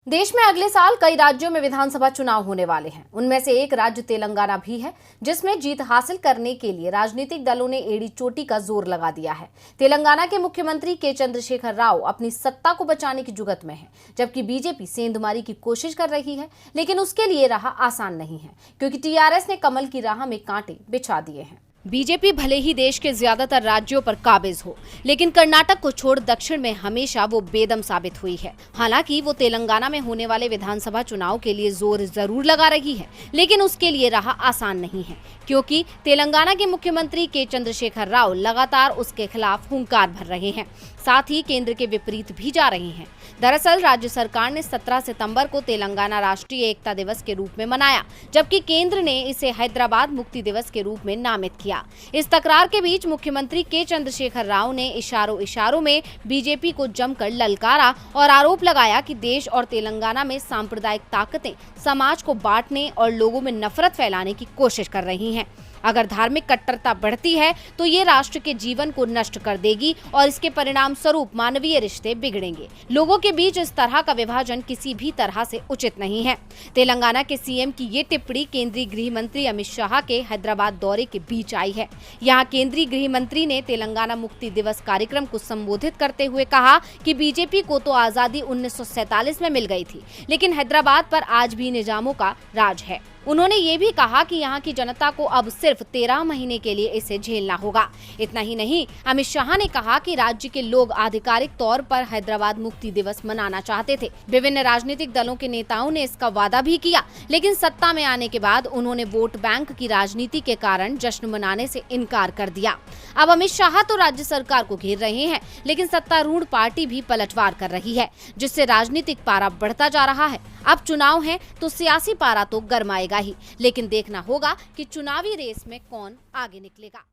देश में अगले साल कई राज्यों में विधानसभा चुनाव होने वाले हैं। उनमें से एक राज्य तेलंगाना भी है, जिसमें जीत हासिल करने के लिए राजनीतिक दलों ने एड़ी चोटी का जोर लगा दिया है। तेलंगाना के मुख्यमंत्री के चंद्रशेखर राव अपनी सत्ता को बचाने की जुगत में है, जबकि बीजेपी सेंधमारी की कोशिश कर रही है, लेकिन उसके लिए राह आसान नहीं है, क्योंकि टीआरएस ने कमल की राह में कांटे बिछा दिए हैं। बीजेपी भले ही देश के ज्यादातर राज्यों पर काबिज हो, लेकिन कर्नाटक को छोड़ दक्षिण में हमेशा वो बेदम साबित हुई है। हालांकि वो तेलंगाना में होने वाले विधानसभा चुनाव के लिए जोर जरूर लगा रही है, लेकिन उसके लिए राह आसान नहीं है, क्योंकि तेलंगाना के मुख्यमंत्री के चंद्रशेखर राव लगातार उसके खिलाफ हुंकार भर रहे हैं, साथ ही केंद्र के विपरीत भी जा रहे हैं। दरअसल राज्य सरकार ने 17 सितंबर को तेलंगाना राष्ट्रीय एकता दिवस के रूप में मनाया, जबकि केंद्र ने इसे हैदराबाद मुक्ति दिवस के रूप में नामित किया। इस तकरार के बीच मुख्यमंत्री के चंद्रशेखर राव ने इशारों में बीजेपी को जमकर ललकारा और आरोप लगाया कि देश और तेलंगाना में सांप्रदायिक ताकतें समाज को बांटने और लोगों में नफरत फैलाने की कोशिश कर रही हैं। अगर धार्मिक कट्टरता बढ़ती है तो ये राष्ट्र के जीवन को नष्ट कर देगी और इसके परिणाम स्वरूप मानवीय रिश्ते बिगड़ेंगे। लोगों के बीच इस तरह का विभाजन किसी भी तरह से उचित नहीं है। तेलंगाना के सीएम की ये टिप्पणी केंद्रीय गृह मंत्री अमित शाह के हैदराबाद दौरे के बीच आई है। यहाँ केंद्रीय गृह मंत्री ने तेलंगाना मुक्ति दिवस कार्यक्रम को संबोधित करते हुए कहा कि बीजेपी को तो आजादी 1947 में मिल गई थी, लेकिन हैदराबाद पर आज भी निजामों का राज है। उन्होंने ये भी कहा कि यहाँ की जनता को अब सिर्फ 13 महीने के लिए इसे झेलना होगा। इतना ही नहीं, अमित शाह ने कहा कि राज्य के लोग आधिकारिक तौर पर हैदराबाद मुक्ति दिवस मनाना चाहते थे। विभिन्न राजनीतिक दलों के नेताओं ने इसका वादा भी किया, लेकिन सत्ता में आने के बाद उन्होंने वोट बैंक की राजनीति के कारण जश्न मनाने से इनकार कर दिया। अब अमित शाह तो राज्य सरकार को घेर रहे हैं, लेकिन सत्तारूढ़ पार्टी भी पलटवार कर रही है, जिससे राजनीतिक पारा बढ़ता जा रहा है। अब चुनाव है तो सियासी पारा तो गरमाएगा ही, लेकिन देखना होगा कि चुनावी रेस में कौन आगे निकलेगा।